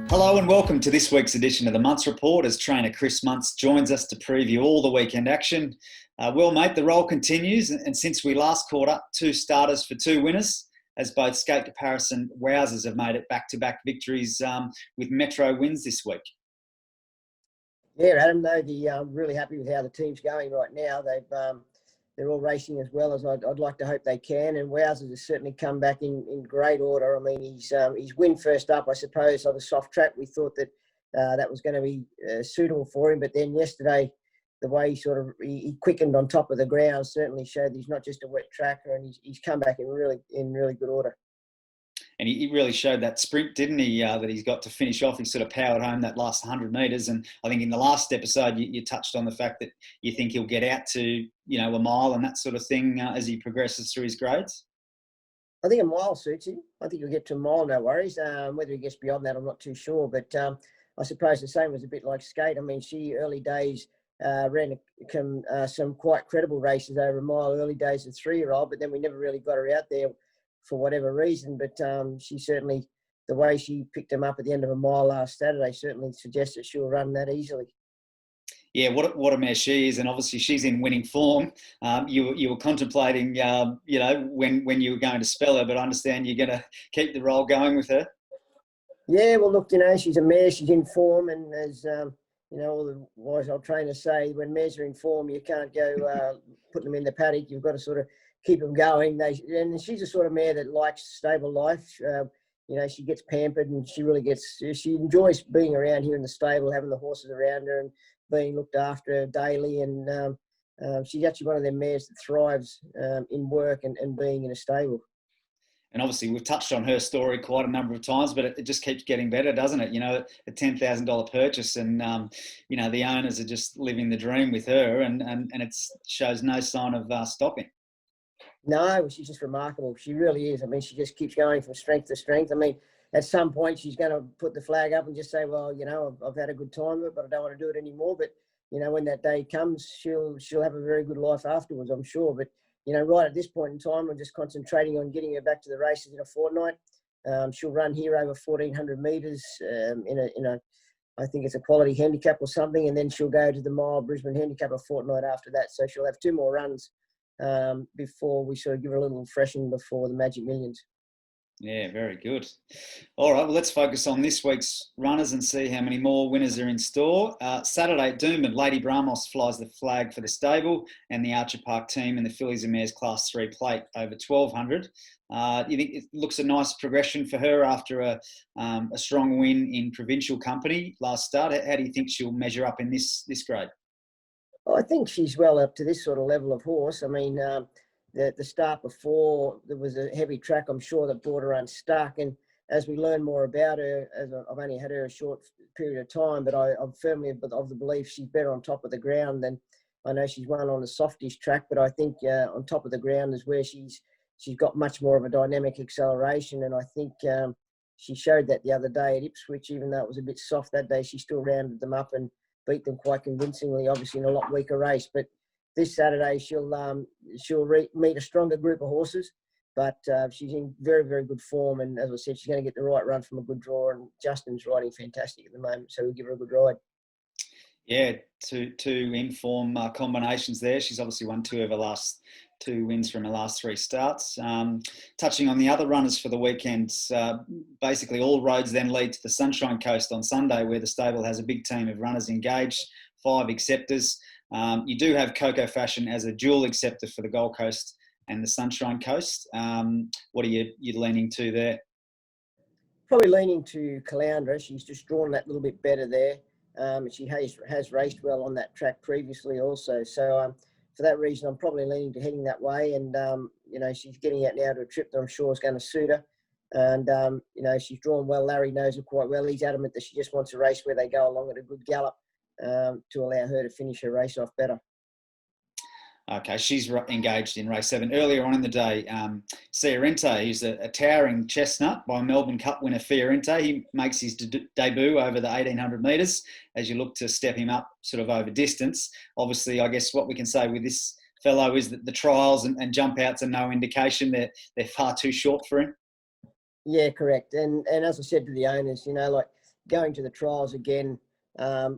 Hello and welcome to this week's edition of the Munce Report as trainer Chris Munce joins us to preview all the weekend action. Well, mate, the roll continues, and since we last caught up, 2 starters for 2 winners, as both Skate to Paris and Wowzers have made it back-to-back victories with Metro wins this week. Yeah, Adam, I'm really happy with how the team's going right now. They're all racing as well as I'd like to hope they can, and Wowzers has certainly come back in great order. I mean, his win first up, I suppose, on the soft track. We thought that that was going to be suitable for him, but then yesterday, the way he quickened on top of the ground certainly showed that he's not just a wet tracker, and he's come back in really good order. And he really showed that sprint, didn't he, that he's got to finish off. He sort of powered home that last 100 metres. And I think in the last episode, you touched on the fact that you think he'll get out to, a mile and that sort of thing as he progresses through his grades. I think a mile suits him. I think he'll get to a mile, no worries. Whether he gets beyond that, I'm not too sure. But I suppose the same was a bit like Skate. I mean, she early days ran some quite credible races over a mile early days as a 3-year-old, but then we never really got her out there for whatever reason, but she certainly, the way she picked him up at the end of a mile last Saturday certainly suggests that she'll run that easily. Yeah, what a mare she is, and obviously she's in winning form. You were contemplating, when you were going to spell her, but I understand you're going to keep the roll going with her. Yeah, well, look, she's a mare, she's in form, and as all the wise old trainers say, when mares are in form, you can't go putting them in the paddock. You've got to sort of keep them going. And she's a sort of mare that likes stable life. She gets pampered, and she enjoys being around here in the stable, having the horses around her and being looked after daily. And she's actually one of them mares that thrives in work and being in a stable. And obviously we've touched on her story quite a number of times, but it just keeps getting better, doesn't it? A $10,000 purchase, and the owners are just living the dream with her, and it shows no sign of stopping. No, she's just remarkable. She really is. I mean, she just keeps going from strength to strength. I mean, at some point she's going to put the flag up and just say, well, I've had a good time with it, but I don't want to do it anymore. But, when that day comes, she'll have a very good life afterwards, I'm sure. But, right at this point in time, I'm just concentrating on getting her back to the races in a fortnight. She'll run here over 1,400 metres I think it's a quality handicap or something, and then she'll go to the mile Brisbane handicap a fortnight after that. So she'll have 2 more runs before we sort of give her a little freshen before the Magic Millions. Yeah, very good. All right, well, let's focus on this week's runners and see how many more winners are in store. Saturday at Doomben, Lady Bramos flies the flag for the stable and the Archer Park team in the Fillies and Mares Class 3 plate over 1,200. You think it looks a nice progression for her after a strong win in provincial company last start? How do you think she'll measure up in this grade? I think she's well up to this sort of level of horse. I mean, the start before, there was a heavy track, I'm sure, that brought her unstuck. And as we learn more about her, as I've only had her a short period of time, but I'm firmly of the belief she's better on top of the ground than I know she's run on a softish track. But I think on top of the ground is where she's got much more of a dynamic acceleration. And I think she showed that the other day at Ipswich, even though it was a bit soft that day, she still rounded them up and beat them quite convincingly, obviously in a lot weaker race. But this Saturday she'll meet a stronger group of horses, but she's in very, very good form. And as I said, she's going to get the right run from a good draw, and Justin's riding fantastic at the moment, so we'll give her a good ride. Yeah, two in-form combinations there. She's obviously won 2 of her last 2 wins from her last 3 starts. Touching on the other runners for the weekend, basically all roads then lead to the Sunshine Coast on Sunday, where the stable has a big team of runners engaged, 5 acceptors. You do have Coco Fashion as a dual acceptor for the Gold Coast and the Sunshine Coast. What are you leaning to there? Probably leaning to Caloundra. She's just drawn that little bit better there. She has raced well on that track previously also. So for that reason, I'm probably leaning to heading that way. And, she's getting out now to a trip that I'm sure is going to suit her. And, she's drawn well. Larry knows her quite well. He's adamant that she just wants a race where they go along at a good gallop to allow her to finish her race off better. Okay, she's engaged in race 7. Earlier on in the day, Fiorente, who's a towering chestnut by Melbourne Cup winner Fiorente. He makes his debut over the 1,800 metres as you look to step him up sort of over distance. Obviously, I guess what we can say with this fellow is that the trials and jump outs are no indication. They're far too short for him. Yeah, correct. And as I said to the owners, going to the trials again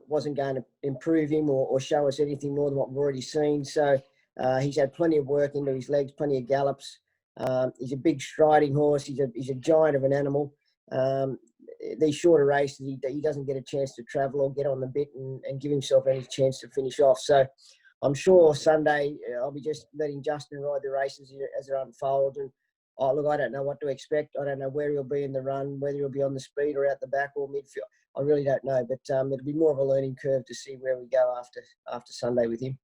wasn't going to improve him or show us anything more than what we've already seen. So he's had plenty of work into his legs, plenty of gallops. He's a big striding horse. He's a giant of an animal. These shorter races, he doesn't get a chance to travel or get on the bit and give himself any chance to finish off. So I'm sure Sunday I'll be just letting Justin ride the races as they unfold. And look, I don't know what to expect. I don't know where he'll be in the run, whether he'll be on the speed or out the back or midfield. I really don't know, but it'll be more of a learning curve to see where we go after Sunday with him.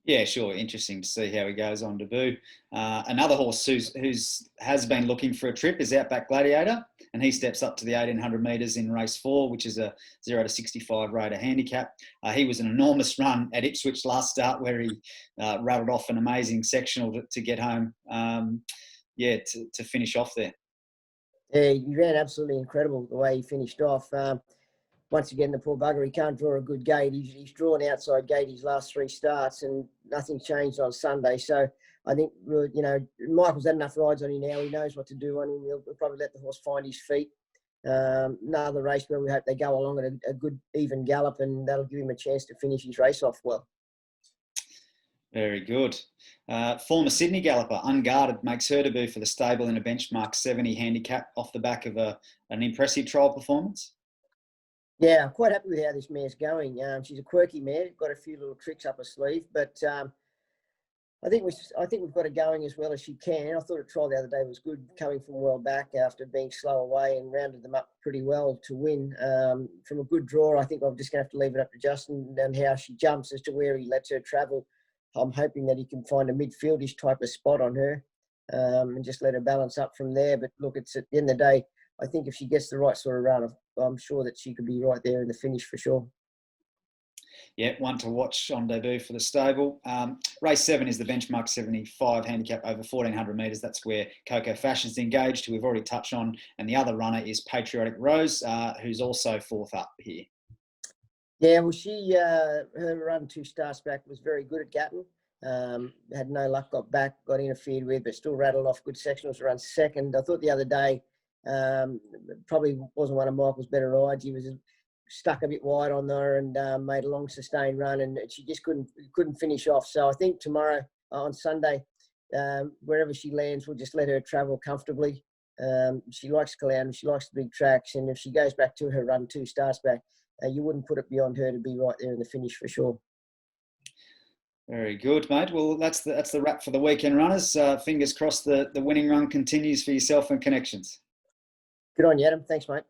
Yeah, sure. Interesting to see how he goes on debut. Another horse who's has been looking for a trip is Outback Gladiator, and he steps up to the 1,800 metres in race 4, which is a 0 to 65 rater handicap. He was an enormous run at Ipswich last start, where he rattled off an amazing sectional to get home. To finish off there. Yeah, he ran absolutely incredible the way he finished off. Once again, the poor bugger, he can't draw a good gate. He's drawn outside gate his last 3 starts, and nothing changed on Sunday. So I think, Michael's had enough rides on him now. He knows what to do on him. He'll probably let the horse find his feet. Another race where we hope they go along at a good, even gallop, and that'll give him a chance to finish his race off well. Very good. Former Sydney galloper, Unguarded, makes her debut for the stable in a benchmark 70 handicap off the back of an impressive trial performance. Yeah, I'm quite happy with how this mare's going. She's a quirky mare, got a few little tricks up her sleeve, but I think we've got her going as well as she can. I thought her trial the other day was good, coming from well back after being slow away, and rounded them up pretty well to win. From a good draw, I think I'm just going to have to leave it up to Justin and how she jumps as to where he lets her travel. I'm hoping that he can find a midfieldish type of spot on her and just let her balance up from there. But look, it's at the end of the day, I think if she gets the right sort of run, I'm sure that she could be right there in the finish for sure. Yeah, one to watch on debut for the stable. Race 7 is the benchmark 75 handicap over 1,400 metres. That's where Coco Fashion's engaged, who we've already touched on. And the other runner is Patriotic Rose, who's also 4th up here. Yeah, well, her run 2 starts back was very good at Gatton. Had no luck, got back, got interfered with, but still rattled off good sectionals to run 2nd. I thought the other day probably wasn't one of Michael's better rides. He was stuck a bit wide on her and made a long sustained run, and she just couldn't finish off. So I think tomorrow on Sunday, wherever she lands, we'll just let her travel comfortably. She likes Clown, she likes the big tracks, and if she goes back to her run 2 starts back, you wouldn't put it beyond her to be right there in the finish for sure. Very good, mate. Well, that's the wrap for the weekend runners. Fingers crossed the winning run continues for yourself and Connections. Good on you, Adam. Thanks, mate.